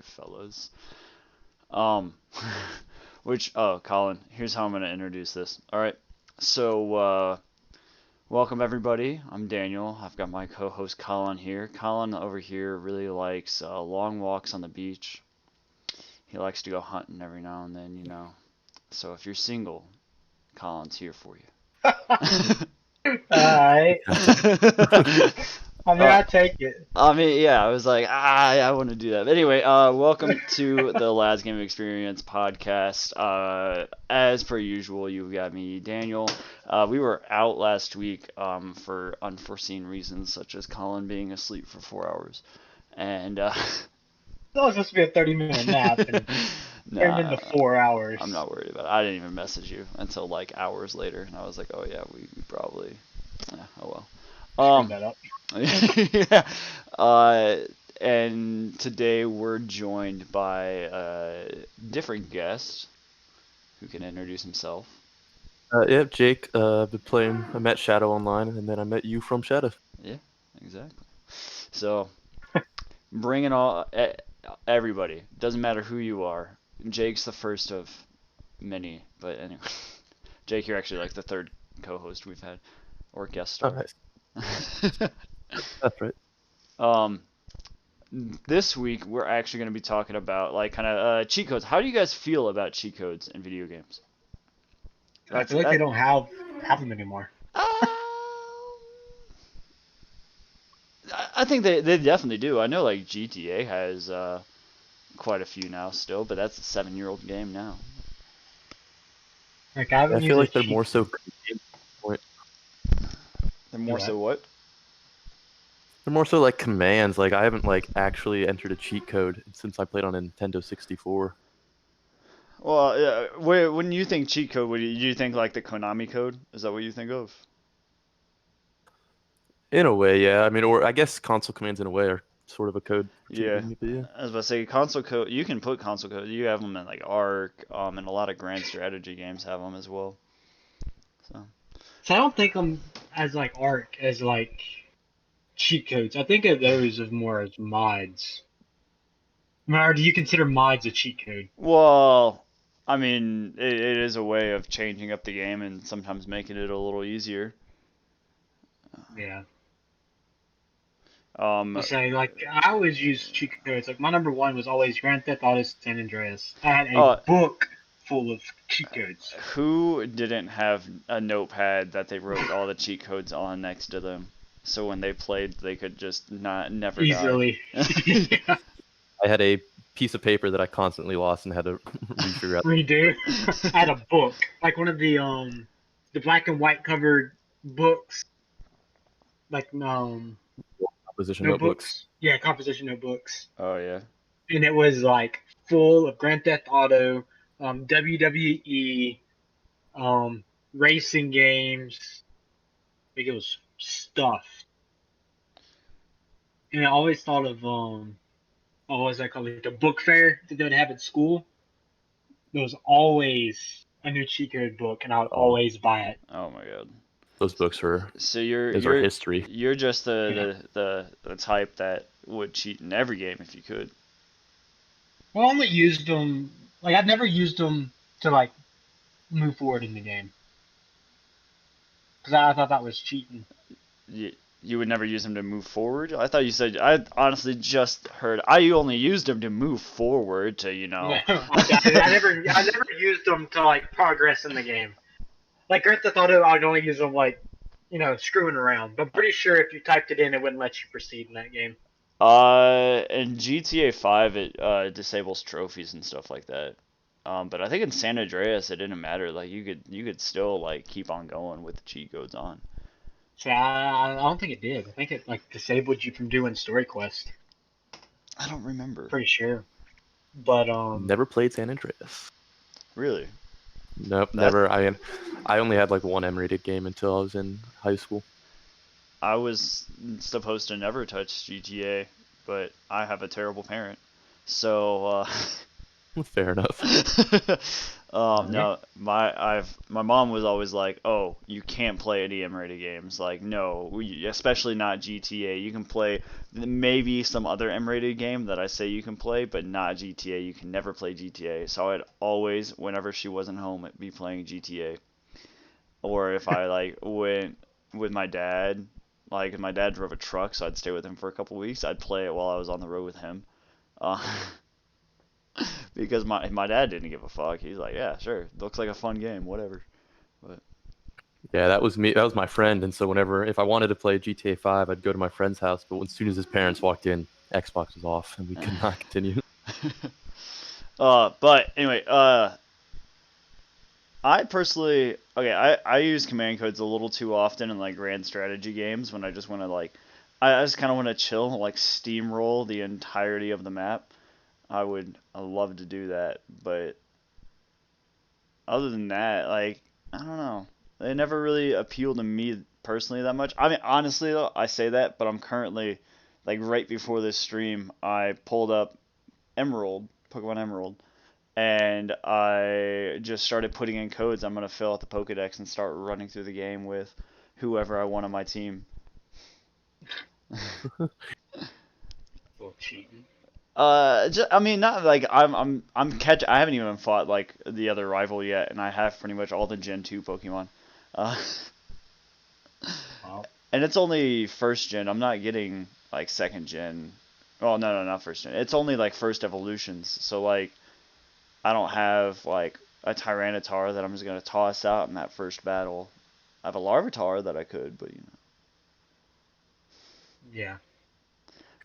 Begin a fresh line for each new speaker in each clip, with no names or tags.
fellas. Um, Colin, here's how I'm gonna introduce this. All right, so welcome everybody. I'm Daniel. I've got my co-host Colin here. Colin over here really likes long walks on the beach. He likes to go hunting every now and then. So if you're single, Colin's here for you.
Alright. I mean,
uh,
I take it.
I mean, yeah, I was like, I want to do that. But anyway, welcome to the Lads Gaming Experience podcast. As per usual, you've got me, Daniel. We were out last week for unforeseen reasons, such as Colin being asleep for 4 hours. And,
It was supposed to be a 30-minute nap and turned
nah,
into 4 hours.
I'm not worried about it. I didn't even message you until like hours later, and I was like, oh yeah, we probably, oh well.
Screwed that up.
Yeah. Uh, and today we're joined by a different guest who can introduce himself.
Yeah, Jake. Been playing. I met Shadow online, and then I met you from Shadow.
Yeah, exactly. So, bringing everybody. Doesn't matter who you are. Jake's the first of many, but anyway. Jake, you're actually like the third co-host we've had, or guest
Oh,
star.
nice. That's right.
Um, this week we're actually going to be talking about like kind of cheat codes. How do you guys feel about cheat codes in video games?
I
That's
feel like they
that.
don't have them anymore.
I think they definitely do. I know like GTA has quite a few now still, but that's a 7-year-old game now.
Like, I
I
haven't
feel
used a
like they're
cheat
more so.
code.
They're
Do
more
what?
so what?
They're more so like commands. Like I haven't like actually entered a cheat code since I played on a Nintendo 64.
Well, yeah, when you think cheat code, do you think like the Konami code? Is that what you think of?
In a way, yeah. I mean, or I guess console commands in a way are sort of a code for
Yeah,
cheating. But yeah.
I was about to say console code. You can put console code. You have them in like Ark, and a lot of grand strategy games have them as well. So
So I don't think them as like Arc as like cheat codes. I think of those as more as mods. Or do you consider mods a cheat code?
well, I mean, it is a way of changing up the game and sometimes making it a little easier.
Yeah.
Um,
I say like I always use cheat codes. Like my number one was always Grand Theft Auto San Andreas. I had a
uh,
book full of cheat codes.
who didn't have a notepad that they wrote all the cheat codes on next to them, so when they played, they could just not never die.
Easily. Yeah.
I had a piece of paper that I constantly lost and had to refigure out
Redo. I had a book, like one of the black and white covered books, like
composition notebooks.
notebooks. Yeah, composition notebooks,
Oh yeah.
and it was like full of Grand Theft Auto, WWE, um, racing games. Like it was stuff. And I always thought of what was that called? Like the book fair that they would have at school. There was always a new cheat code book, and I would
Oh,
always buy it.
Oh my god.
those books are
So you're
is our
you're
history.
you're just
Yeah.
the type that would cheat in every game if you could.
Well, I only used them. Like I've never used them to like move forward in the game because I thought that was cheating.
You would never use them to move forward. I thought you said. I honestly just heard. I only used them to move forward to
No, I never used them to like progress in the game. Like Grand Theft Auto, I'd only use them like, screwing around. But I'm pretty sure if you typed it in, it wouldn't let you proceed in that game.
In GTA 5 it disables trophies and stuff like that. But I think in San Andreas it didn't matter. Like you could still like keep on going with the cheat codes on.
So I don't think it did. I think it like disabled you from doing story quests.
I don't remember.
Pretty sure. But
Never played San Andreas.
Really.
Nope,
That
never. I only had like one M-rated game until I was in high school.
I was supposed to never touch GTA, but I have a terrible parent. So
Fair enough.
No, my mom was always like, "Oh, you can't play any M-rated games. Like, no, especially not GTA. You can play maybe some other M-rated game that I say you can play, but not GTA. You can never play GTA." So I'd always, whenever she wasn't home, be playing GTA. Or if I like went with my dad, like if my dad drove a truck, so I'd stay with him for a couple weeks. I'd play it while I was on the road with him. Uh, because my dad didn't give a fuck. He's like, yeah, sure, looks like a fun game, whatever. But
Yeah, that was me. That was my friend. And so whenever, if I wanted to play GTA 5, I'd go to my friend's house. But as soon as his parents walked in, Xbox was off, and we could not continue.
but anyway, I personally, okay, I use command codes a little too often in like grand strategy games when I just want to like, I just kind of want to chill, like steamroll the entirety of the map. I love to do that, but other than that, like, I don't know. They never really appeal to me personally that much. I mean, honestly though, I say that, but I'm currently, like, right before this stream, I pulled up Emerald, Pokemon Emerald, and I just started putting in codes. I'm gonna fill out the Pokedex and start running through the game with whoever I want on my team.
Well, cheating.
I mean, not like I haven't even fought like the other rival yet, and I have pretty much all the Gen 2 Pokemon. Uh,
Well,
and it's only first gen. I'm not getting like second gen. Well, no, not first gen. It's only like first evolutions. So like, I don't have like a Tyranitar that I'm just gonna toss out in that first battle. I have a Larvitar that I could, but
yeah.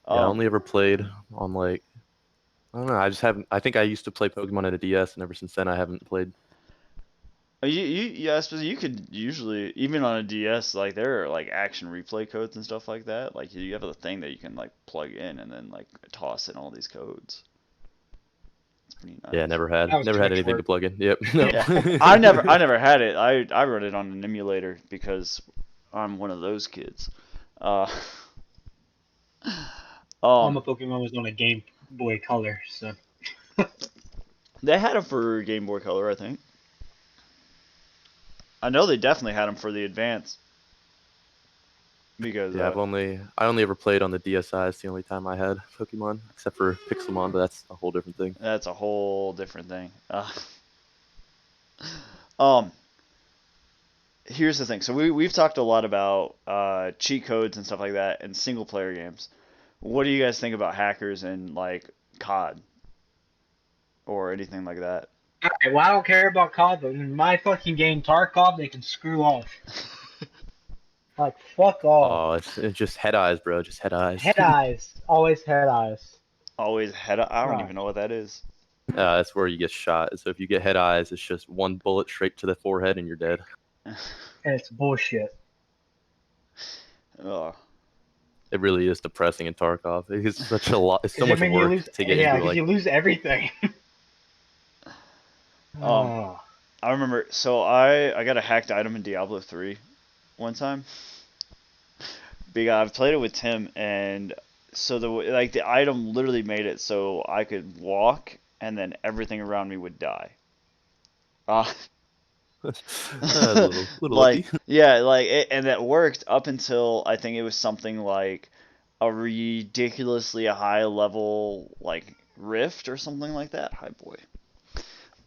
know.
Yeah, I only ever played on like, I don't know. I just haven't. I think I used to play Pokemon at a DS, and ever since then I haven't played.
Yeah, I suppose you could usually, even on a DS, like there are like action replay codes and stuff like that. Like you have a thing that you can like plug in and then like toss in all these codes. It's pretty
Yeah,
nice.
That was
never
too
had
much
anything to
work.
plug in. Yep. No.
Yeah, I never had it. I run it on an emulator because I'm one of those kids. Uh,
All my
um,
Pokemon was on a Game Boy Color, so
they had them for Game Boy Color, I think. I know they definitely had them for the Advance because
Yeah, I only ever played on the DSi. It's the only time I had Pokemon, except for Pixelmon, but that's a whole different thing.
that's a whole different thing. Um, here's the thing. So we've talked a lot about cheat codes and stuff like that in single player games. What do you guys think about hackers and like COD or anything like that?
Alright, well, I don't care about COD, but in my fucking game Tarkov, they can screw off. Like, fuck off.
Oh, it's just head eyes, bro. Just head eyes.
Head eyes. Always head eyes.
Always head. I don't
Right.
even know what that is.
That's where you get shot. So if you get head eyes, it's just one bullet straight to the forehead and you're dead.
And it's bullshit.
Oh,
It really is depressing in Tarkov. It's such a lot. It's so
'Cause
much
I mean, you
work
lose,
to get
yeah,
into.
because
Like,
you lose everything.
um,
Oh.
I remember. So I got a hacked item in Diablo 3 one time. I've played it with Tim, and so the item literally made it so I could walk, and then everything around me would die. Uh,
a little
like
lucky.
yeah, and that worked up until I think it was something like a ridiculously high level like rift or something like that. Hi boy.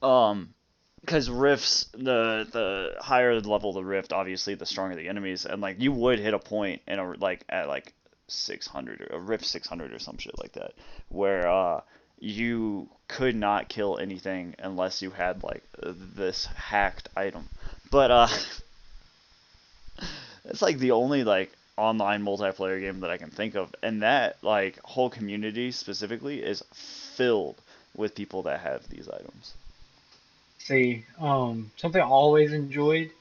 Um, because rifts, the higher the level the rift, obviously the stronger the enemies, and like you would hit a point in a like at like 600 or a rift 600 or some shit like that, where you could not kill anything unless you had like this hacked item. But it's like the only like online multiplayer game that I can think of, and that like whole community specifically is filled with people that have these items.
See, something I always enjoyed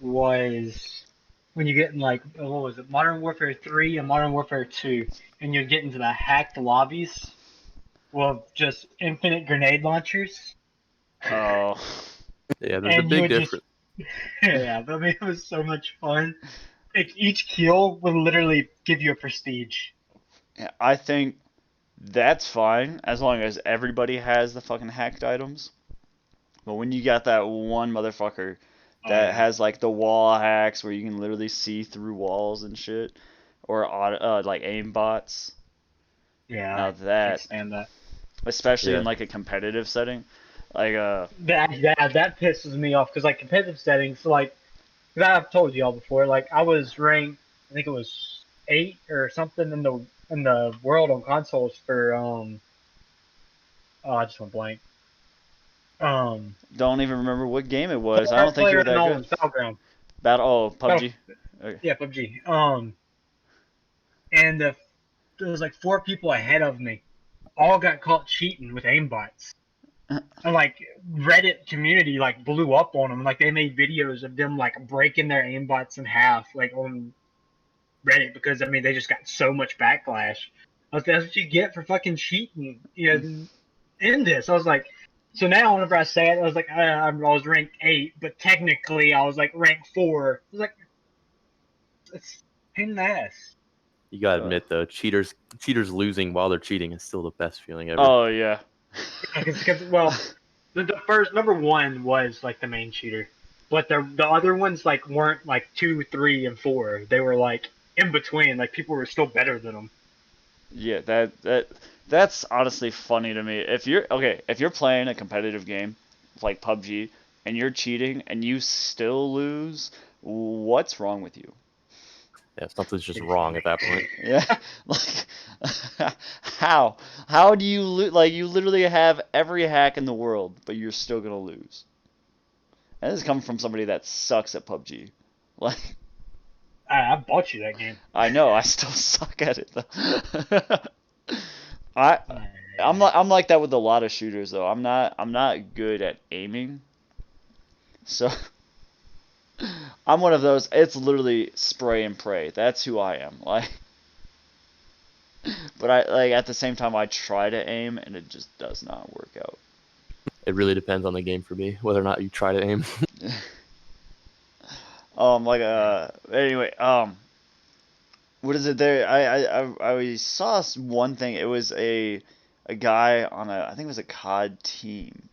was when you get in like what was it, Modern Warfare 3 and Modern Warfare 2, and you'd get into the hacked lobbies with just infinite grenade launchers,
Oh,
Yeah, the
and you
big
would just
difference.
yeah, but I mean, it was so much fun. Like, each kill would literally give you a prestige.
yeah, I think that's fine as long as everybody has the fucking hacked items. But when you got that one motherfucker
Oh
that
yeah.
has like the wall hacks where you can literally see through walls and shit, or like aim bots,
Yeah,
now
I can't
that,
stand that.
especially in
Yeah.
like a competitive setting, like
That pisses me off because like competitive settings, like 'cause I've told y'all before, like I was ranked, I think it was 8 or something in the world on consoles for oh I just went blank. Um,
don't even remember what game it was. I don't think you
Player
were that good.
Unknown's Battleground.
Battle, oh,
Battle,
PUBG. Okay.
yeah, PUBG. And there was like 4 people ahead of me. All got caught cheating with aimbots. And like Reddit community like blew up on them. Like they made videos of them like breaking their aimbots in half, like on Reddit because I mean they just got so much backlash. I was, that's what you get for fucking cheating, you know, in this. I was like, so now whenever I say it, I was like, I was ranked 8, but technically I was like ranked 4. I was like, it's a pain in the ass.
You gotta
Uh,
admit though, cheaters losing while they're cheating is still the best feeling ever.
oh yeah.
Because well, the first number 1 was like the main cheater, but the other ones like weren't like 2, 3, and 4. They were like in between. Like people were still better than them.
Yeah, that's honestly funny to me. If you're playing a competitive game like PUBG and you're cheating and you still lose, what's wrong with you?
Yeah, something's just wrong at that point.
Yeah, like how how do you like you literally have every hack in the world, but you're still gonna lose. And this is coming from somebody that sucks at PUBG. Like
I bought you that game.
I know I still suck at it though. I I'm like that with a lot of shooters though. I'm not good at aiming. So I'm one of those. It's literally spray and pray. That's who I am. Like, but I like at the same time I try to aim and it just does not work out.
It really depends on the game for me, whether or not you try to aim.
Like anyway, what is it there? I saw one thing. It was a guy on a I think it was a COD team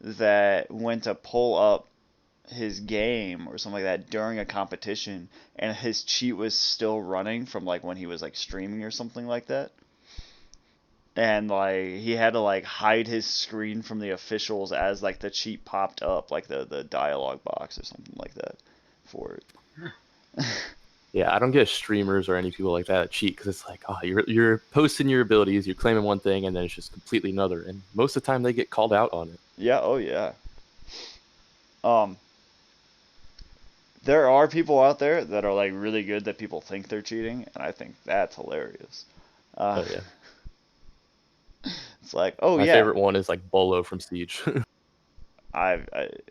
that went to pull up his game or something like that during a competition, and his cheat was still running from like when he was like streaming or something like that. And like he had to like hide his screen from the officials as like the cheat popped up, like the dialogue box or something like that for it.
Yeah, I don't get streamers or any people like that cheat because it's like, oh, you're posting your abilities, you're claiming one thing, and then it's just completely another. And most of the time, they get called out on it.
Yeah, oh yeah. Um, there are people out there that are like really good that people think they're cheating, and I think that's hilarious. Uh,
Oh yeah,
it's like, oh
my
yeah,
favorite one is like Bolo from Siege.
I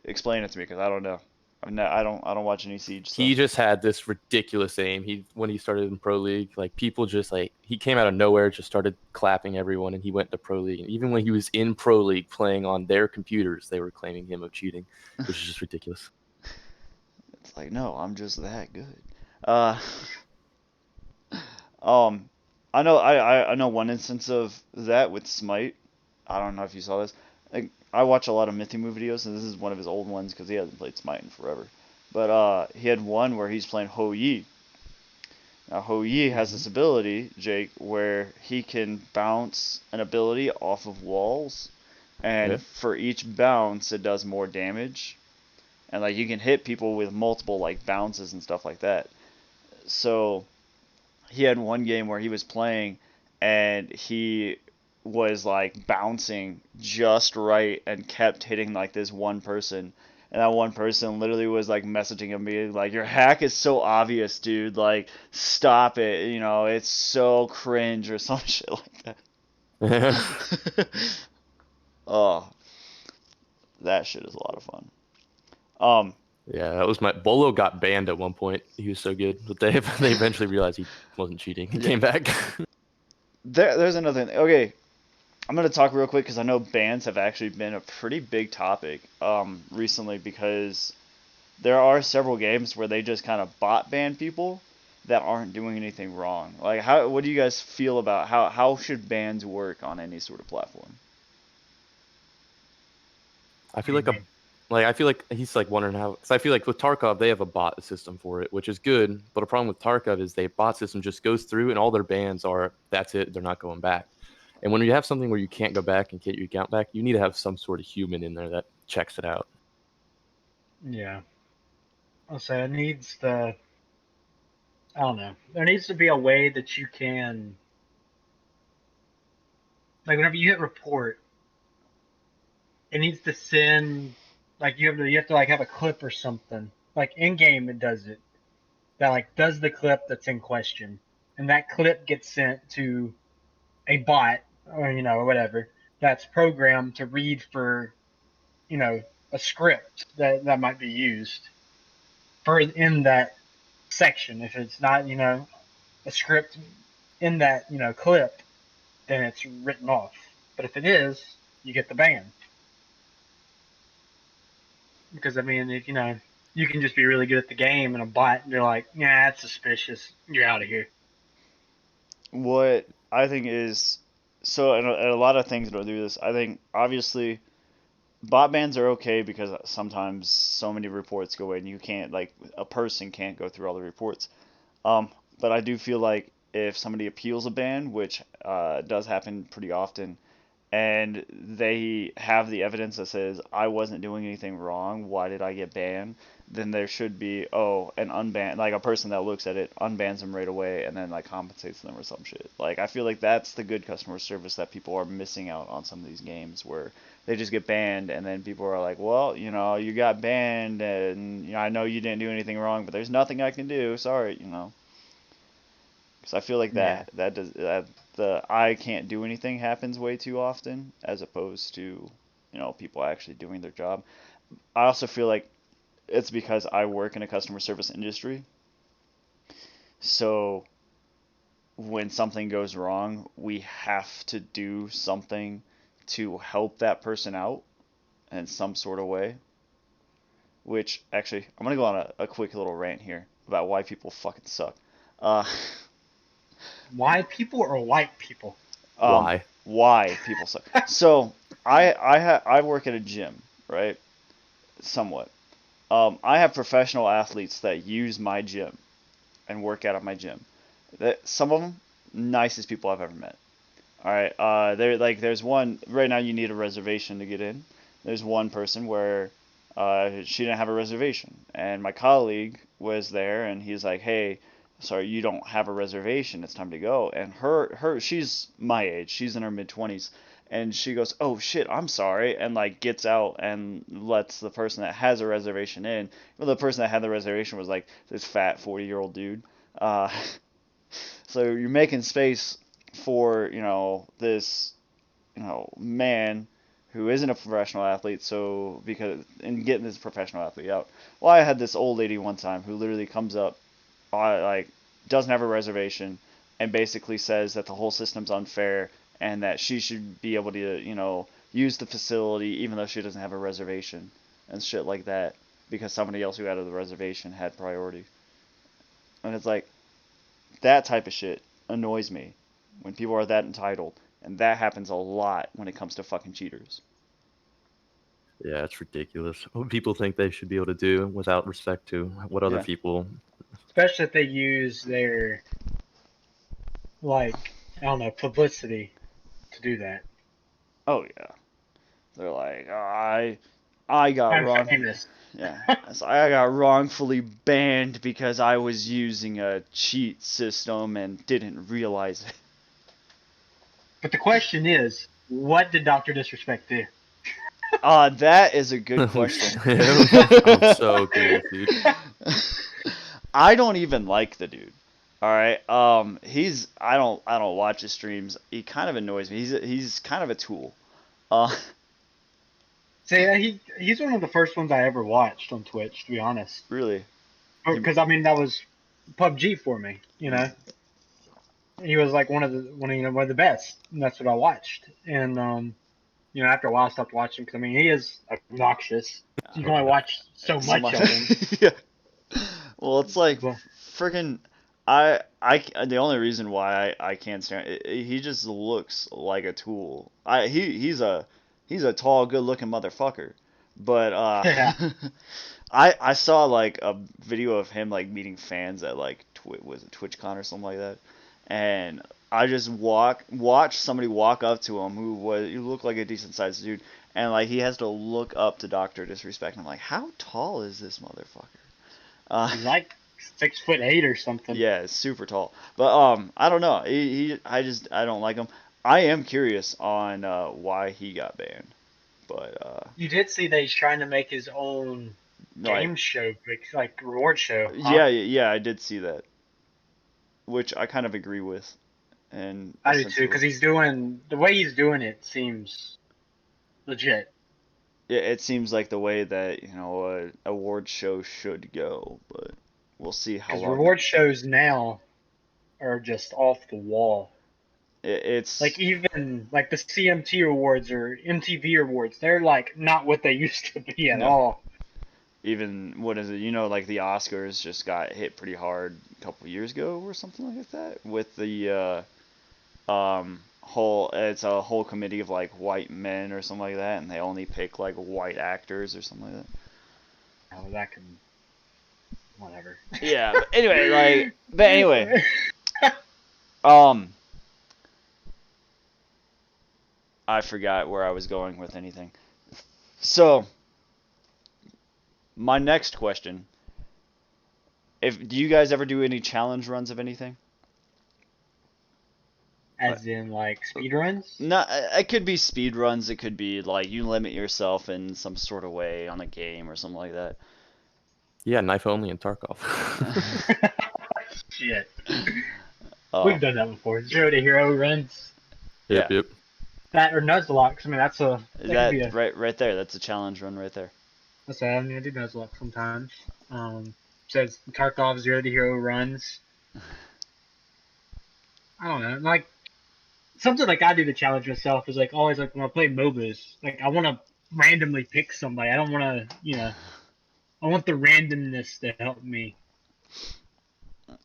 explain it to me because I don't know. I don't watch any Siege stuff.
He just had this ridiculous aim. When he started in Pro League, like people just like he came out of nowhere, just started clapping everyone, and he went to Pro League. And even when he was in Pro League playing on their computers, they were claiming him of cheating, which is just ridiculous.
It's like, no, I'm just that good. Uh, um, I know one instance of that with Smite. I don't know if you saw this. Like, I watch a lot of Mythimu videos, and this is one of his old ones because he hasn't played Smite in forever. But he had one where he's playing Hou Yi. Now Hou Yi has this ability, Jake, where he can bounce an ability off of walls,
Yeah.
and for each bounce it does more damage. And like you can hit people with multiple like bounces and stuff like that. So he had one game where he was playing and he was like bouncing just right and kept hitting like this one person, and that one person literally was like messaging him being like, your hack is so obvious, dude, like stop it, you know, it's so cringe or some shit like that. Oh, that shit is a lot of fun.
Yeah, that was my Bolo got banned at one point. He was so good, but they eventually realized he wasn't cheating. He came back.
There's another thing. Okay, I'm gonna talk real quick because I know bans have actually been a pretty big topic recently because there are several games where they just kind of bot ban people that aren't doing anything wrong. Like what do you guys feel about how should bans work on any sort of platform?
I
What do
feel
you
like a
mean?
Like I feel like he's like wondering how. Cause I feel like with Tarkov they have a bot system for it, which is good. But a problem with Tarkov is the bot system just goes through and all their bans are that's it. They're not going back. And when you have something where you can't go back and get your account back, you need to have some sort of human in there that checks it out.
Yeah. I'll say it needs the. I don't know. There needs to be a way that you can, like, whenever you hit report, it needs to send, like, you have to like have a clip or something. Like in game, it does it. That like does the clip that's in question, and that clip gets sent to a bot or or whatever that's programmed to read for a script that might be used for in that section. If it's not a script in that clip, then it's written off. But if it is, you get the ban. Because I mean, if you can just be really good at the game, and a bot, they're like, yeah, that's suspicious. You're out of here.
What I think is so, and a lot of things don't do this. I think obviously bot bans are okay because sometimes so many reports go in, you can't like a person can't go through all the reports. Um, but I do feel like if somebody appeals a ban, which does happen pretty often, and they have the evidence that says I wasn't doing anything wrong, why did I get banned? Then there should be an unban like a person that looks at it unbans them right away and then like compensates them or some shit. Like I feel like that's the good customer service that people are missing out on some of these games where they just get banned and then people are like, well, you got banned and I know you didn't do anything wrong, but there's nothing I can do. Sorry. Because I feel like
Yeah.
the I can't do anything happens way too often, as opposed to people actually doing their job. I also feel like it's because I work in a customer service industry, so when something goes wrong, we have to do something to help that person out in some sort of way. Which actually, I'm gonna go on a quick little rant here about why people fucking suck. Uh,
Why people or white people?
um,
Why?
why people suck. So I work at a gym, right? Somewhat. I have professional athletes that use my gym and work out at my gym. Some of them nicest people I've ever met. All right. There's one right now. You need a reservation to get in. There's one person where she didn't have a reservation, and my colleague was there, and he's like, "Hey, sorry, you don't have a reservation. It's time to go." And she's my age. She's in her mid 20s, and she goes, "Oh shit, I'm sorry," and like gets out and lets the person that has a reservation in. Well, the person that had the reservation was like this fat 40-year-old dude. Uh, so you're making space for this man who isn't a professional athlete, so because and getting this professional athlete out. Well, I had this old lady one time who literally comes up, like doesn't have a reservation, and basically says that the whole system's unfair and that she should be able to use the facility even though she doesn't have a reservation and shit like that because somebody else who had a reservation had priority. And it's like that type of shit annoys me when people are that entitled, and that happens a lot when it comes to fucking cheaters.
Yeah, it's ridiculous. What people think they should be able to do without respect to what other
Yeah.
people.
Especially if they use their like I don't know publicity to do that.
Oh yeah. They're like, oh, I got
I'm
wrong.
famous.
Yeah. So I got wrongfully banned because I was using a cheat system and didn't realize it.
But the question is, what did Doctor Disrespect do?
That is a good question.
I'm so curious, dude.
I don't even like the dude. All right. I don't watch his streams. He kind of annoys me. He's kind of a tool. Uh,
See, he's one of the first ones I ever watched on Twitch, to be honest.
really. He,
Because I mean that was PUBG for me. He was like one of the best, and that's what I watched. And after a while, I stopped watching because I mean he is obnoxious. You can only watch so
so
much
much.
of him.
Yeah. Well, it's like
Well,
freaking. The only reason why I can't stand he just looks like a tool. He's a tall, good-looking motherfucker, But
Yeah.
I saw like a video of him like meeting fans at like was it TwitchCon or something like that, and I just watched somebody walk up to him who looked like a decent sized dude, and like he has to look up to Doctor Disrespect. And I'm like, how tall is this motherfucker?
He's like 6'8" or something.
Yeah, it's super tall. But I don't know. I don't like him. I am curious on why he got banned. But
You did see that he's trying to make his own
like
game show, like reward show, huh?
yeah, I did see that, which I kind of agree with. And
I do too, because the way he's doing it seems legit.
it seems like the way that a award show should go, but we'll see how
Because
long.
reward shows now are just off the wall.
It's
Like even like the CMT awards or MTV awards, they're like not what they used to be at
No.
all.
even what is it? Like the Oscars just got hit pretty hard a couple years ago or something like that with the whole it's a whole committee of like white men or something like that, and they only pick like white actors or something like that.
Oh, that can, whatever.
Yeah, but anyway, um, I forgot where I was going with anything. So, my next question: do you guys ever do any challenge runs of anything?
As in like speedruns?
No, it could be speed runs. It could be like you limit yourself in some sort of way on a game or something like that.
Yeah, knife only in Tarkov.
Shit.
Uh,
We've done that before. Zero to hero runs.
Yep,
Yeah.
yep.
That or Nuzlocke. I mean, that could be a,
right there. That's a challenge run right there.
I mean, I do Nuzlocke sometimes. Says Tarkov Zero to hero runs. I don't know. Like something like I do to challenge myself is like always like when I play MOBAs, like I want to randomly pick somebody. I don't want to, I want the randomness to help me.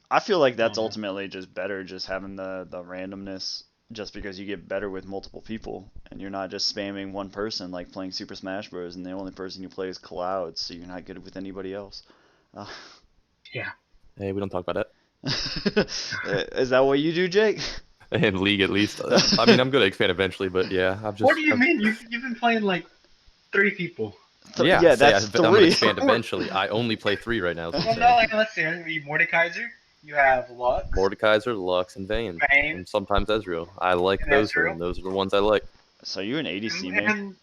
I feel like that's
Uh-huh.
ultimately just better, just having the randomness, just because you get better with multiple people, and you're not just spamming one person like playing Super Smash Bros. And the only person you play is Cloud, so you're not good with anybody else.
Yeah.
Hey, we don't talk about that.
Is that what you do, Jake?
In League, at least. I mean, I'm going to expand eventually, but yeah, I've just.
What do you mean? You've been playing like 3 people.
Yeah,
yeah,
say
that's
I'm going to
3.
expand eventually. I only play 3 right now. is what I'm
Well, no,
saying.
like let's see. You Mordekaiser. You have Lux.
Mordekaiser, Lux, and Vayne.
Vayne.
And sometimes Ezreal. I like
And
those
Ezreal.
three. Those are the ones I like.
So you an ADC man?
And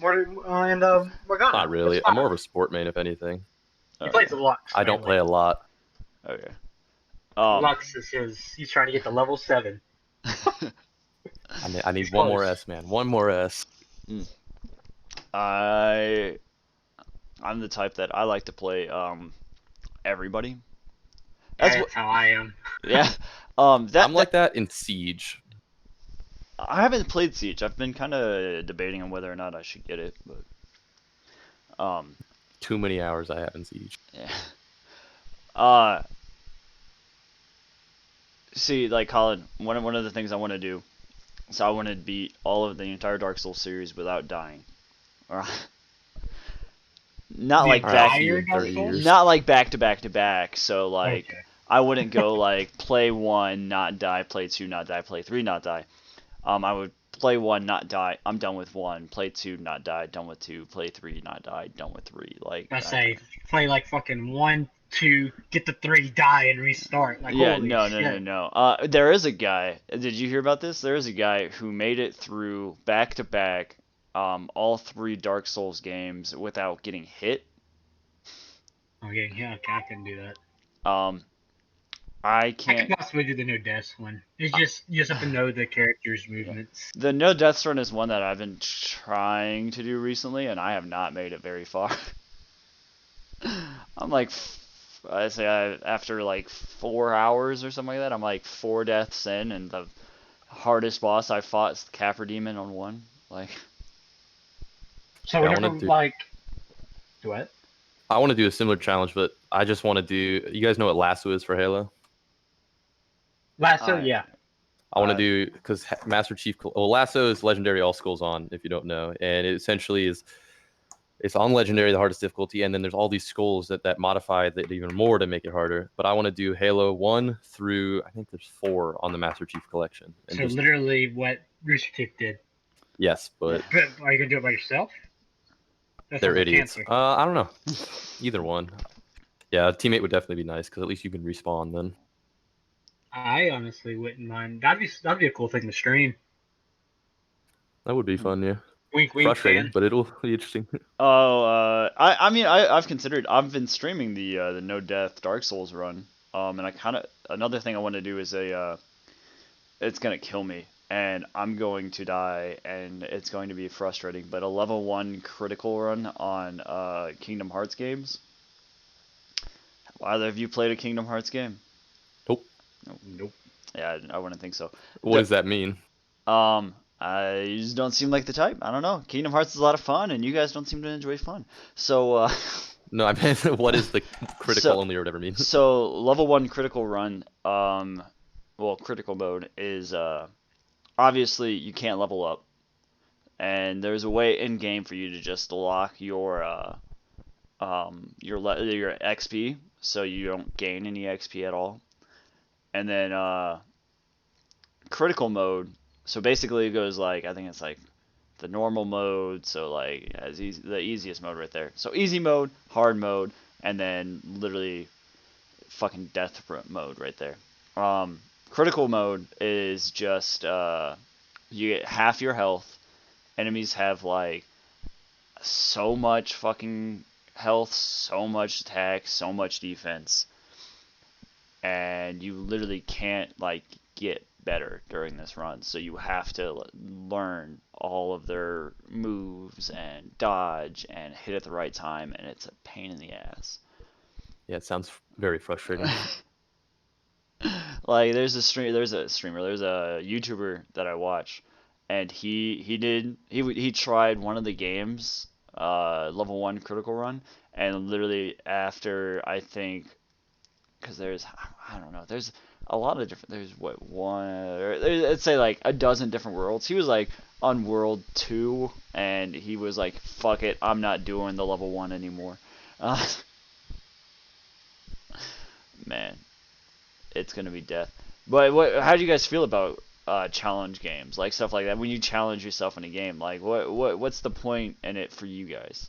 Morgana.
Not really.
That's
I'm
fine.
more of a sport main, if anything.
He plays a Lux.
I don't play a lot.
Okay.
Lux is he's trying to get to level 7.
I need
He's
one more
close.
S, man. One more S.
I'm the type that I like to play everybody.
That's how I am.
Yeah.
I'm like that in Siege.
I haven't played Siege. I've been kind of debating on whether or not I should get it, but
Too many hours I have in Siege.
yeah. See, like Colin, one of the things I want to do, so I want to beat all of the entire Dark Souls series without dying. Or not like
Alright,
back,
I'll see you in
Dark
30
Souls?
years.
not like back to back to back. So like
Okay.
I wouldn't go like play 1, not die, play 2, not die, play 3, not die. I would play 1, not die. I'm done with 1. Play 2, not die. Done with 2. Play 3, not die. Done with 3. Like
I say play like fucking 1, 2, get the 3, die, and restart. Like
yeah,
holy
no.
shit.
There is a guy. Did you hear about this? There is a guy who made it through back to back, all 3 Dark Souls games without getting hit.
Okay, yeah, okay, I can do that.
I
I
can't.
can possibly do the no death one. It's just you just have to know the character's movements.
The no death run is one that I've been trying to do recently, and I have not made it very far. I'm like, I say after like 4 hours or something like that, I'm like 4 deaths in, and the hardest boss I fought is the Capra Demon on 1. Like,
So
Yeah, I
whenever
wanna do-
like do what?
I want to do a similar challenge, but I just want to do. You guys know what Lasso is for Halo?
Lasso,
I-
yeah.
I want
Uh,
to do because Master Chief. Well, Lasso is Legendary All Skulls on, if you don't know, and it essentially is It's on legendary, the hardest difficulty, and then there's all these skulls that modify that even more to make it harder. But I want to do Halo 1 through, I think there's 4 on the Master Chief Collection. And
So literally what Rooster Teeth did.
yes, but
But are you gonna do it by yourself? That
they're
sounds like
idiots.
cancer.
I don't know. Either one. Yeah, a teammate would definitely be nice because at least you can respawn then.
I honestly wouldn't mind. That'd be a cool thing to stream.
That would be fun, yeah.
Wink, wink,
Frustrating,
fan.
but it'll be interesting.
Oh, I mean, I've considered. I've been streaming the no death Dark Souls run. And I kind of another thing I want to do is it's gonna kill me, and I'm going to die, and it's going to be frustrating. But a level 1 critical run on Kingdom Hearts games. Either of you played a Kingdom Hearts game?
Nope.
Nope.
Yeah, I wouldn't think so.
What does that mean?
I just don't seem like the type. I don't know. Kingdom Hearts is a lot of fun, and you guys don't seem to enjoy fun. So,
No, I meant what is the critical only or whatever means?
so level 1 critical run, well, critical mode is obviously you can't level up, and there's a way in game for you to just lock your XP, so you don't gain any XP at all, and then critical mode. So basically, it goes like I think it's like the normal mode, so like as easy, the easiest mode right there. So easy mode, hard mode, and then literally fucking death mode right there. Critical mode is just you get half your health. Enemies have like so much fucking health, so much attack, so much defense, and you literally can't like get better during this run. So you have to learn all of their moves and dodge and hit at the right time, and it's a pain in the ass.
Yeah, it sounds very frustrating.
Like there's a YouTuber that I watch, and he tried one of the games, level 1 critical run, and literally after I think, because I don't know, there's a lot of different, there's what one, or let's say like a dozen different worlds. He was like on world 2, and he was like, fuck it, I'm not doing the level 1 anymore. Man, it's gonna be death. But how do you guys feel about challenge games, like stuff like that? When you challenge yourself in a game, like what's the point in it for you guys?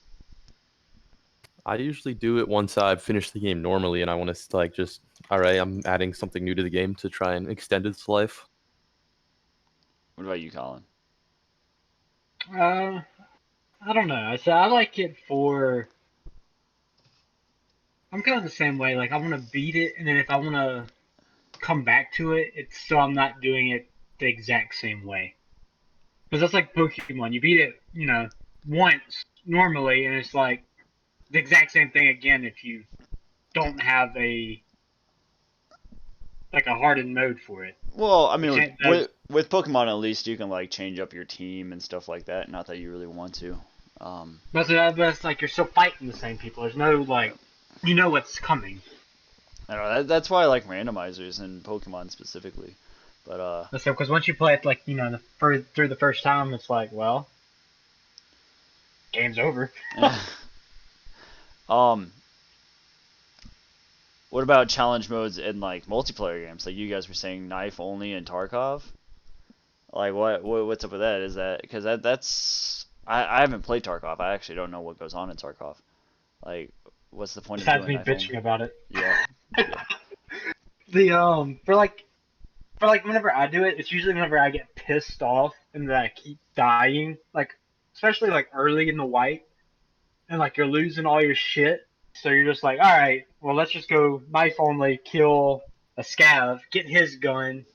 I usually do it once I've finished the game normally, and I want to like just, all right, I'm adding something new to the game to try and extend its life.
What about you, Colin?
I don't know. So I like it for. I'm kind of the same way. Like I want to beat it, and then if I want to come back to it, it's so I'm not doing it the exact same way. Because that's like Pokemon. You beat it, once normally, and it's like the exact same thing again if you don't have a hardened mode for it.
Well, I mean, with Pokemon at least you can like change up your team and stuff like that. Not that you really want to.
But that's like you're still fighting the same people. There's no like, you know what's coming.
I don't know. That's why I like randomizers in Pokemon specifically. But
because once you play it like through the first time, it's like, well, game's over.
What about challenge modes in like multiplayer games? Like you guys were saying, knife only in Tarkov. Like what's up with that? Is that because that's I haven't played Tarkov. I actually don't know what goes on in Tarkov. Like, what's the point
Besides
of
me
doing
bitching about it.
Yeah.
The for whenever I do it, it's usually whenever I get pissed off and that I keep dying, like especially like early in the white, and like you're losing all your shit. So you're just like, all right, well let's just go knife only, kill a scav, get his gun,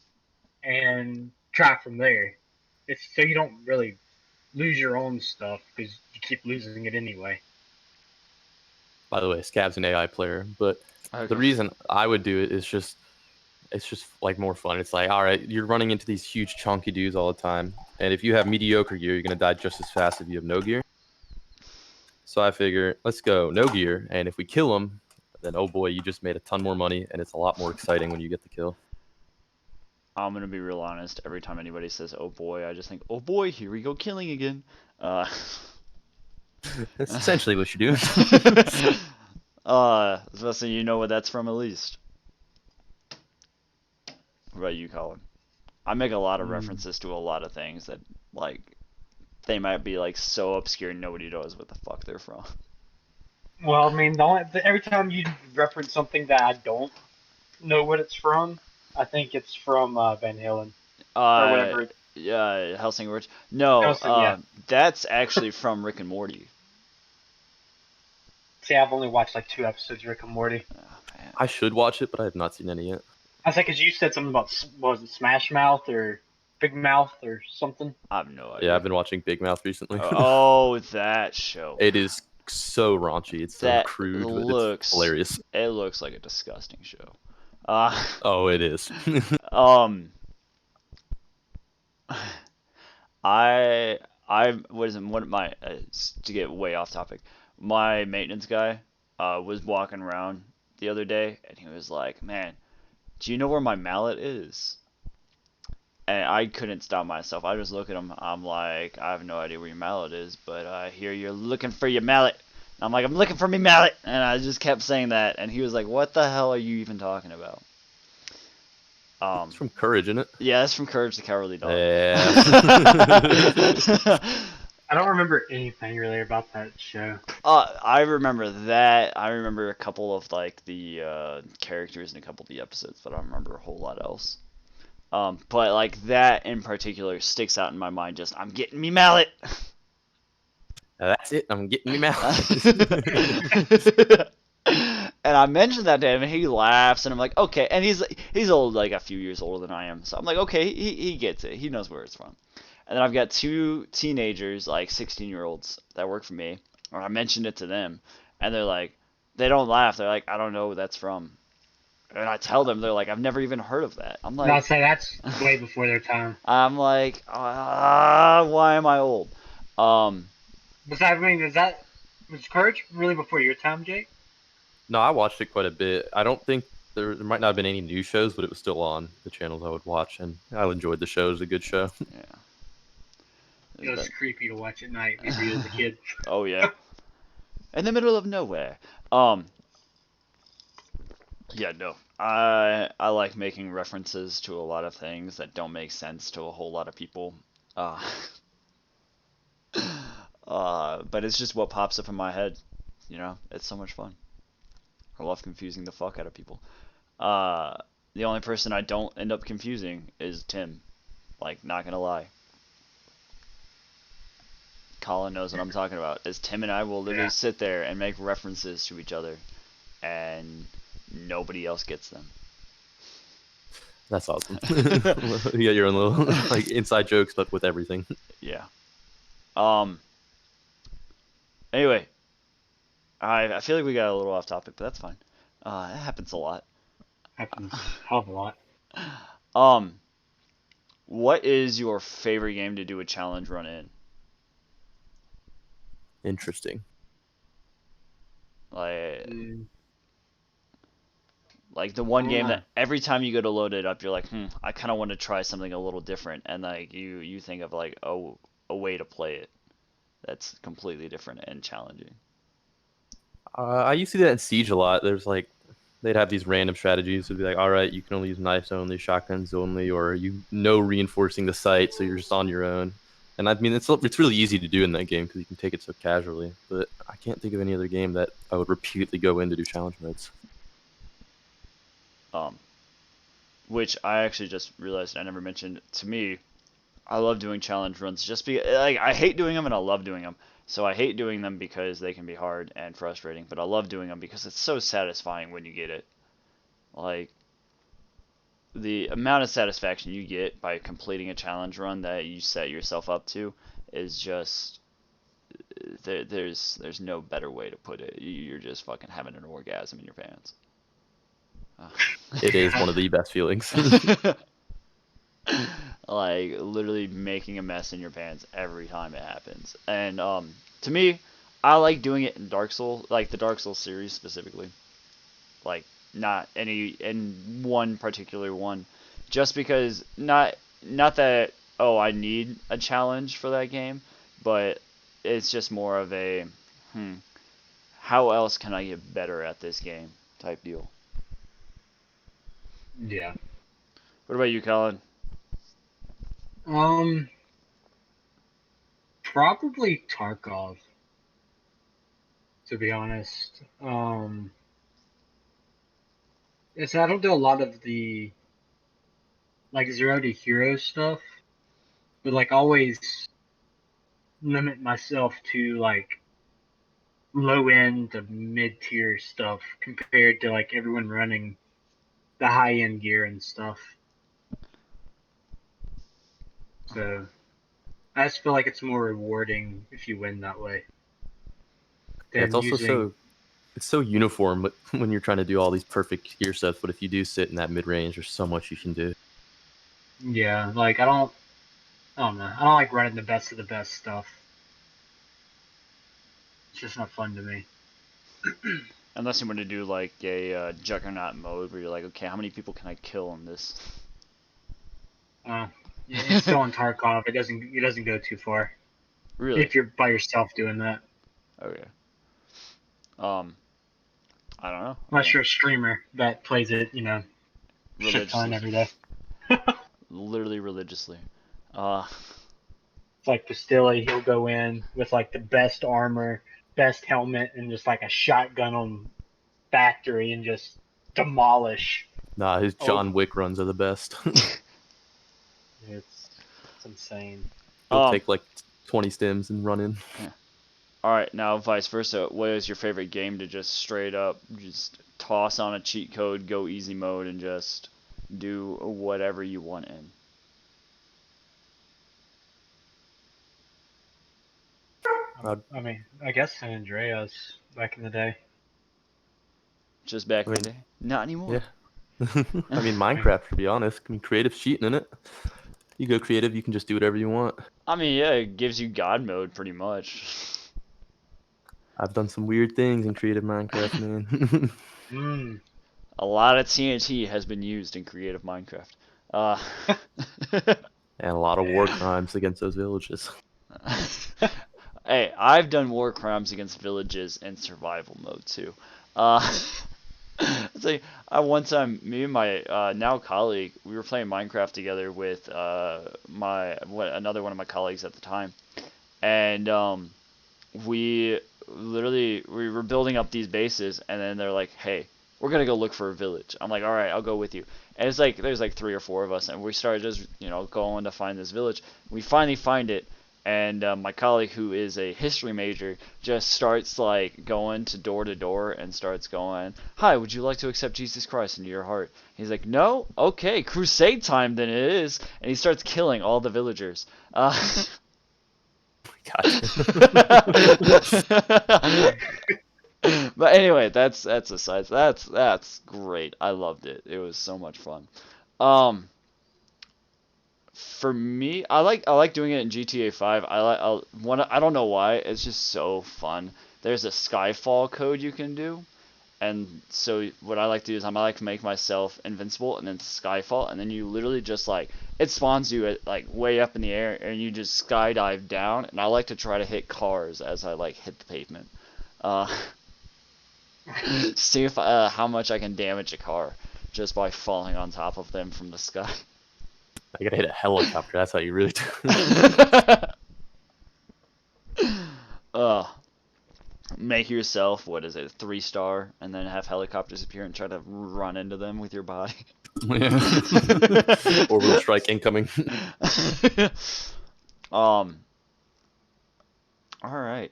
and try from there. It's so you don't really lose your own stuff because you keep losing it anyway.
By the way, Scav's an AI player, but
Okay.
the reason I would do it is it's just like more fun. It's like, all right, you're running into these huge chunky dudes all the time, and if you have mediocre gear, you're gonna die just as fast if you have no gear. So I figure, let's go no gear, and if we kill them, then oh boy, you just made a ton more money, and it's a lot more exciting when you get the kill.
I'm gonna be real honest. Every time anybody says "oh boy," I just think, "oh boy, here we go killing again."
That's essentially what you do.
So you know what that's from at least. What about you, Colin? I make a lot of
Mm.
references to a lot of things that like they might be like so obscure nobody knows what the fuck they're from.
Well, I mean, every time you reference something that I don't know what it's from, I think it's from Van Halen or
Uh,
whatever.
yeah, Helsing Witch. No,
Hellsing, yeah.
that's actually from Rick and Morty.
See, I've only watched like 2 episodes of Rick and Morty.
Oh, man.
I should watch it, but I have not seen any yet.
I was like, because you said something about what was it, Smash Mouth or Big Mouth or something.
I have no
Yeah,
idea.
I've been watching Big Mouth recently.
Oh, that show.
It is so raunchy. It's so
That
crude, but it's
looks.
hilarious.
It looks like a disgusting show. Uh,
Oh, it is.
um, I what is it? One of my to get way off topic. My maintenance guy was walking around the other day, and he was like, "Man, do you know where my mallet is?" And I couldn't stop myself. I just look at him. I'm like, I have no idea where your mallet is, but I hear you're looking for your mallet. And I'm like, I'm looking for me mallet. And I just kept saying that. And he was like, what the hell are you even talking about?
It's from Courage, isn't it?
Yeah, that's from Courage the Cowardly Dog.
Yeah.
I don't remember anything really about that show.
I remember that. I remember a couple of like the characters in a couple of the episodes, but I don't remember a whole lot else. But like that in particular sticks out in my mind. Just I'm getting me mallet.
That's it. I'm getting me mouth.
And I mentioned that to him, and he laughs, and I'm like, okay. And he's old, like a few years older than I am, so I'm like, okay, he gets it. He knows where it's from. And then I've got two teenagers, like 16-year-olds, that work for me, or I mentioned it to them, and they're like, they don't laugh. They're like, I don't know where that's from. And I tell them, they're like, I've never even heard of that.
No, I'd say that's way before their time.
I'm like, why am I old?
Besides, I mean, was Courage really before your time, Jake?
No, I watched it quite a bit. I don't think there might not have been any new shows, but it was still on the channels I would watch, and I enjoyed the show. It was a good show.
It was creepy to watch at night, maybe as a kid.
Oh yeah. In the middle of nowhere. Yeah, no. I like making references to a lot of things that don't make sense to a whole lot of people. Uh, but it's just what pops up in my head. You know, it's so much fun. I love confusing the fuck out of people. The only person I don't end up confusing is Tim. Like, not gonna lie. Colin knows what I'm talking about. Is Tim and I will literally sit there and make references to each other, and nobody else gets them.
That's awesome. You got your own little like inside jokes, but with everything.
Yeah. Anyway, I feel like we got a little off topic, but that's fine. It happens a lot.
Happens a hell of a lot.
What is your favorite game to do a challenge run in?
Interesting.
Like the one game that every time you go to load it up, you're like, I kind of want to try something a little different, and like you think of like a way to play it that's completely different and challenging.
I used to do that in Siege a lot. There's like they'd have these random strategies. It'd be like, all right, you can only use knives only, shotguns only, or reinforcing the site, so you're just on your own. And I mean, it's really easy to do in that game because you can take it so casually. But I can't think of any other game that I would repeatedly go in to do challenge modes.
Which I actually just realized I never mentioned. To me, I love doing challenge runs just because like I hate doing them and I love doing them. So I hate doing them because they can be hard and frustrating, but I love doing them because it's so satisfying when you get it. Like the amount of satisfaction you get by completing a challenge run that you set yourself up to is just there's no better way to put it. You're just fucking having an orgasm in your pants.
It is one of the best feelings.
Like literally making a mess in your pants every time it happens. And to me, I like doing it in Dark Souls, like the Dark Souls series specifically. Like not any in one particular one, just because not that I need a challenge for that game, but it's just more of a how else can I get better at this game type deal.
Yeah.
What about you, Colin?
Probably Tarkov, to be honest. I don't do a lot of the like zero to hero stuff, but like always limit myself to like low end to mid tier stuff compared to like everyone running the high end gear and stuff. So I just feel like it's more rewarding if you win that way
Yeah, it's
than
also
using.
it's so uniform when you're trying to do all these perfect gear sets. But if you do sit in that mid range, there's so much you can do.
Yeah, like I don't know. I don't like running the best of the best stuff. It's just not fun to me.
Unless you want to do like a Juggernaut mode where you're like, okay, how many people can I kill in this?
It's still on Tarkov. It doesn't go too far
Really?
if you're by yourself doing that.
Okay. I don't know.
Unless you're a streamer that plays it, shit ton
Religiously.
every day.
Literally religiously.
It's like Pastilla, he'll go in with like the best armor, best helmet, and just like a shotgun on factory and just demolish.
Nah, his John Wick runs are the best.
It's insane.
He'll take like 20 stims and run in.
Yeah. All right, now vice versa. What is your favorite game to just straight up just toss on a cheat code, go easy mode, and just do whatever you want in?
I mean, I guess San Andreas back in the day.
Just back in the day? Not anymore.
Yeah. I mean, Minecraft, to be honest. I mean, creative's cheating in it. You go creative, you can just do whatever you want.
I mean, yeah, it gives you God mode pretty much.
I've done some weird things in creative Minecraft, man.
A lot of TNT has been used in creative Minecraft.
And a lot of war crimes against those villages.
Hey, I've done war crimes against villages in survival mode too. It's like one time, me and my now colleague, we were playing Minecraft together with another one of my colleagues at the time, and we were building up these bases, and then they're like, "Hey, we're gonna go look for a village." I'm like, "All right, I'll go with you." And it's like there's like 3 or 4 of us, and we started just going to find this village. We finally find it. And my colleague, who is a history major, just starts like going to door and starts going, "Hi, would you like to accept Jesus Christ into your heart?" He's like, "No? Okay, crusade time then it is." And he starts killing all the villagers. But anyway, that's aside. That's great. I loved it. It was so much fun. For me, I like doing it in GTA 5. I don't know why. It's just so fun. There's a Skyfall code you can do, and so what I like to do is I like to make myself invincible and then Skyfall, and then you literally just like it spawns you at like way up in the air, and you just skydive down. And I like to try to hit cars as I like hit the pavement. See if how much I can damage a car just by falling on top of them from the sky.
I gotta hit a helicopter. That's how you really do
it. Make yourself, what is it, 3-star, and then have helicopters appear and try to run into them with your body.
Orbital strike incoming.
All right.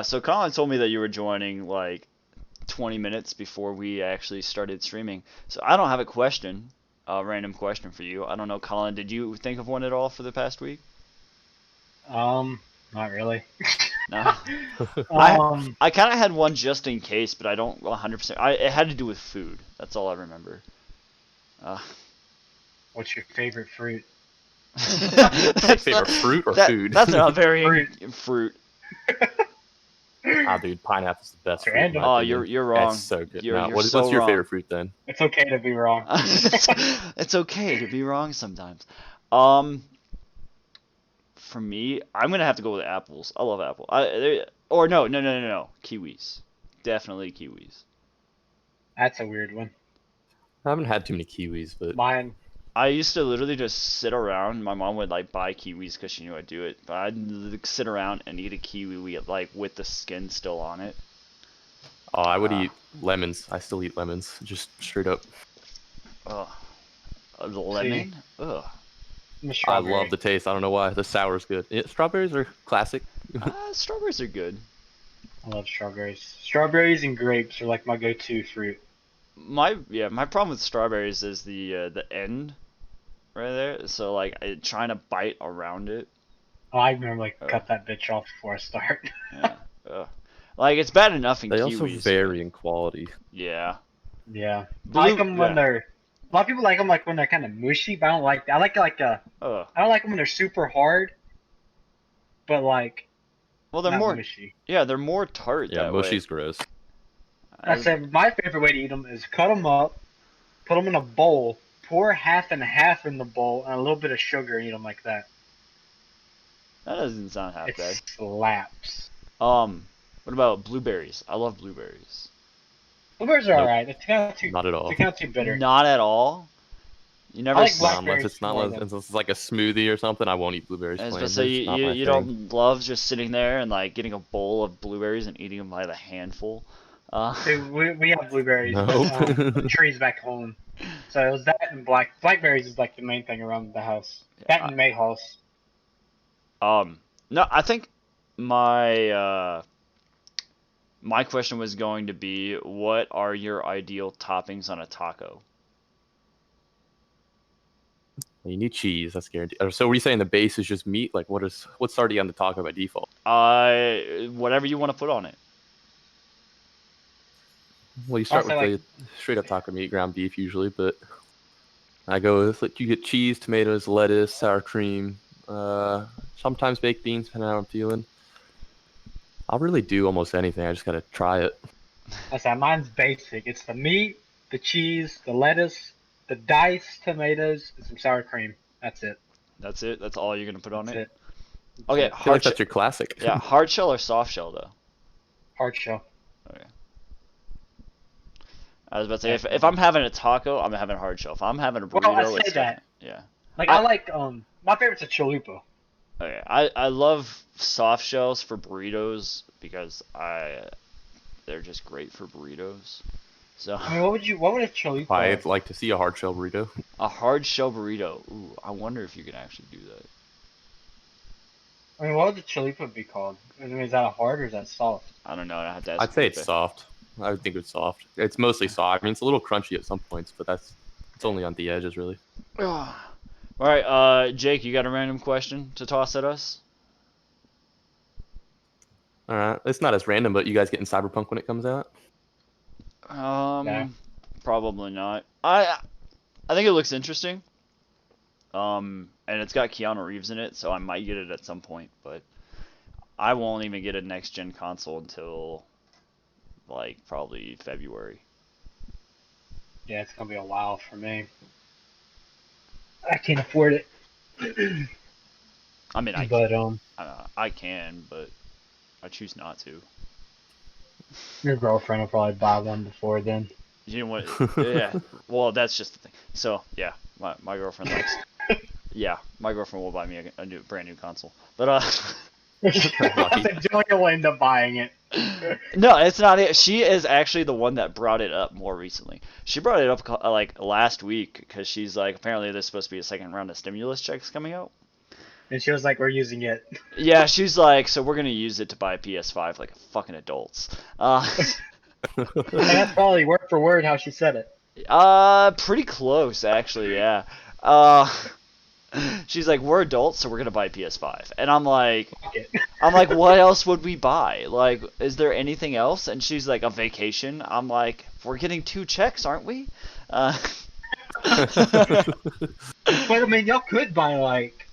So Colin told me that you were joining like 20 minutes before we actually started streaming. So I don't have a question. Random question for you. I don't know, Colin, did you think of one at all for the past week?
Not really.
No. I kind of had one just in case, but I don't 100%. It had to do with food. That's all I remember.
What's your favorite fruit?
Favorite fruit or food?
That's not very fruit.
Dude, pineapple's the best fruit.
Oh,
you're wrong.
That's so good.
What's
your favorite fruit then?
It's okay to be wrong.
It's okay to be wrong sometimes. For me, I'm gonna have to go with apples. I love apple. Or no. Kiwis. Definitely kiwis.
That's a weird one.
I haven't had too many kiwis, but
Mine.
I used to literally just sit around. My mom would like buy kiwis because she knew I'd do it. But I'd sit around and eat a kiwi like with the skin still on it.
I would
Ah.
eat lemons. I still eat lemons, just straight up.
Ugh. The lemon? Ugh.
I'm a
I
strawberry.
love the taste. I don't know why. The sour's good. Yeah, strawberries are classic.
Strawberries are good.
I love strawberries. Strawberries and grapes are like my go-to fruit.
My problem with strawberries is the end right there. So like trying to bite around it.
Oh, I normally
Oh.
cut that bitch off before I start.
Yeah. Ugh. Like it's bad enough in
They
kiwis.
also vary in quality.
Yeah.
Yeah.
Blue-
I like them when
yeah.
they're. A lot of people like them like when they're kind of mushy, but I don't like. I like
Ugh.
I don't like them when they're super hard, but like
Well, they're
not
more.
mushy.
Yeah, they're more tart
Yeah,
that
mushy's gross.
way.
I said my favorite way to eat them is cut them up, put them in a bowl, pour half and half in the bowl, and a little bit of sugar, and eat them like that.
That doesn't sound half
It
bad.
slaps.
What about blueberries? I love blueberries.
Blueberries are
Nope.
alright. It's kind of too.
Not at all.
They're kind of too bitter.
Not at all. You never.
I like
s-
Well, unless
blackberries
it's not
more
unless it's like a smoothie or something, I won't eat blueberries
I was
plain.
about to say
They're just not my
you
thing.
don't love just sitting there and like getting a bowl of blueberries and eating them by the handful.
Dude, we have blueberries
Nope.
on trees back home. So it was that and blackberries is like the main thing around the house. That and mayhaws.
No, I think my my question was going to be, what are your ideal toppings on a taco?
You need cheese. That's guaranteed. So, were you saying the base is just meat? Like, what's already on the taco by default?
Whatever you want to put on it.
Well, you start with
Also, like-
the straight up taco meat, ground beef usually, but I go with like you get cheese, tomatoes, lettuce, sour cream, sometimes baked beans, depending on how I'm feeling. I'll really do almost anything. I just gotta try it.
I said mine's basic. It's the meat, the cheese, the lettuce, the diced tomatoes, and some sour cream. That's it.
That's it. That's all you're gonna put on
That's
it.
it.
Okay,
I feel like
hard
that's your classic.
yeah, hard shell or soft shell though.
Hard shell.
I was about to say if I'm having a taco, I'm having hard shell. If I'm having a burrito,
Well, I say
it's
that.
yeah.
Like
I-
I like my favorite's a chalupa.
Okay, I love soft shells for burritos because they're just great for burritos. So
I mean, what would a chalupa?
I'd like to see a hard shell burrito.
a hard shell burrito. Ooh, I wonder if you can actually do that.
I mean, what would the chalupa be called? I mean, is that a hard or is that soft?
I don't know. I have to ask.
I'd say it's
Felipe.
soft. I would think it's soft. It's mostly soft. I mean, it's a little crunchy at some points, but it's only on the edges, really.
All right, Jake, you got a random question to toss at us?
All right, it's not as random, but you guys getting Cyberpunk when it comes out?
Yeah.
Probably not. I think it looks interesting. And it's got Keanu Reeves in it, so I might get it at some point, but I won't even get a next gen console until like probably February.
Yeah, it's gonna be a while for me. I can't afford it.
I mean,
But
I can, but I choose not to.
your girlfriend will probably buy one before then.
You know what? Yeah. Well, that's just the thing. So yeah, my girlfriend likes. Yeah, my girlfriend will buy me a brand new console. But
I said Julia will end up buying it.
no, it's not it. She is actually the one that brought it up more recently. She brought it up like last week because she's like, apparently there's supposed to be a second round of stimulus checks coming out.
And she was like, "We're using it."
Yeah, she's like, so we're gonna use it to buy a PS5 like fucking adults.
And that's probably word for word how she said it.
Pretty close actually. Yeah. She's like, we're adults, so we're gonna buy PS5, and I'm like,
Fuck it.
what else would we buy? Like, is there anything else? And she's like, a vacation. I'm like, we're getting 2 checks, aren't we?
But I mean, y'all could buy like.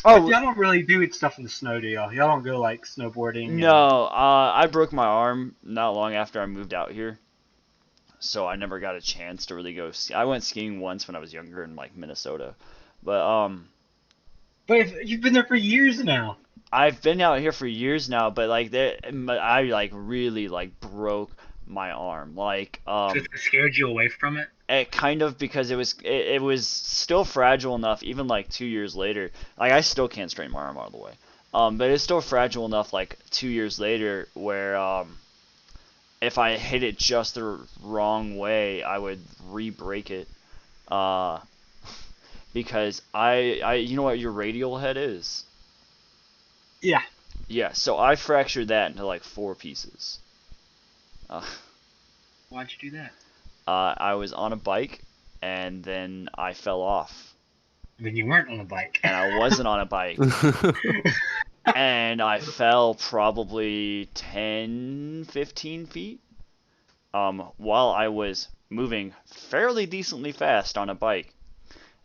Oh
Y'all don't really do stuff in the snow, do y'all? Y'all don't go like snowboarding.
no, I broke my arm not long after I moved out here, so I never got a chance to really go. I went skiing once when I was younger in like Minnesota, but
But if, you've been there for years now.
I've been out here for years now, but like I like really like broke my arm. Like
So it scared you away from it?
it kind of because it was still fragile enough even like 2 years later. Like I still can't straighten my arm out of the way. But it's still fragile enough like 2 years later where if I hit it just the wrong way, I would re-break it. Uh, because I you know what your radial head is?
Yeah.
Yeah, so I fractured that into like 4 pieces. Uh,
Why'd you do that?
I was on a bike and then I fell off.
Then you weren't on a bike.
And I wasn't on a bike. And I fell probably 10, 15 feet while I was moving fairly decently fast on a bike.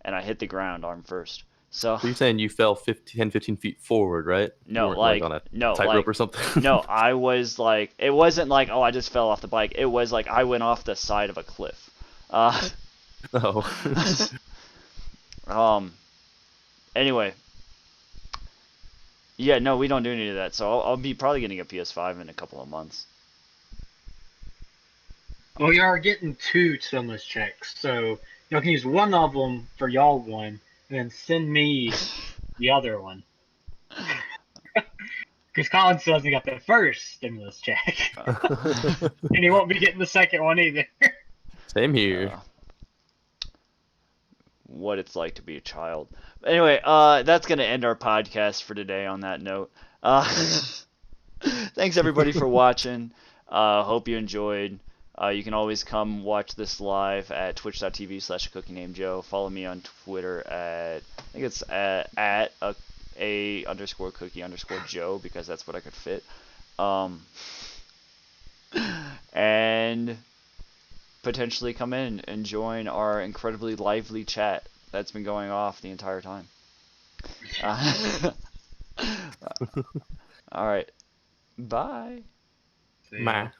And I hit the ground arm first. So
you're saying you fell 15 feet forward, right?
no,
You weren't,
like
on a
no,
tightrope
like
or something.
no, I was like it wasn't like oh I just fell off the bike. It was like I went off the side of a cliff.
Oh.
Anyway, yeah, no, we don't do any of that. So I'll be probably getting a PS5 in a couple of months.
Well, you are getting 2 stimulus checks, so y'all can use one of them for y'all one, and then send me the other one. Because Colin still hasn't got the first stimulus check, and he won't be getting the second one either.
Same here.
What it's like to be a child. Anyway, that's gonna end our podcast for today. On that note, thanks everybody for watching. Hope you enjoyed. You can always come watch this live at twitch.tv/cookie-named-joe. Follow me on Twitter at I think it's at a_cookie_joe because that's what I could fit. And potentially come in and join our incredibly lively chat that's been going off the entire time. All right. Bye.
See ya.
Bye.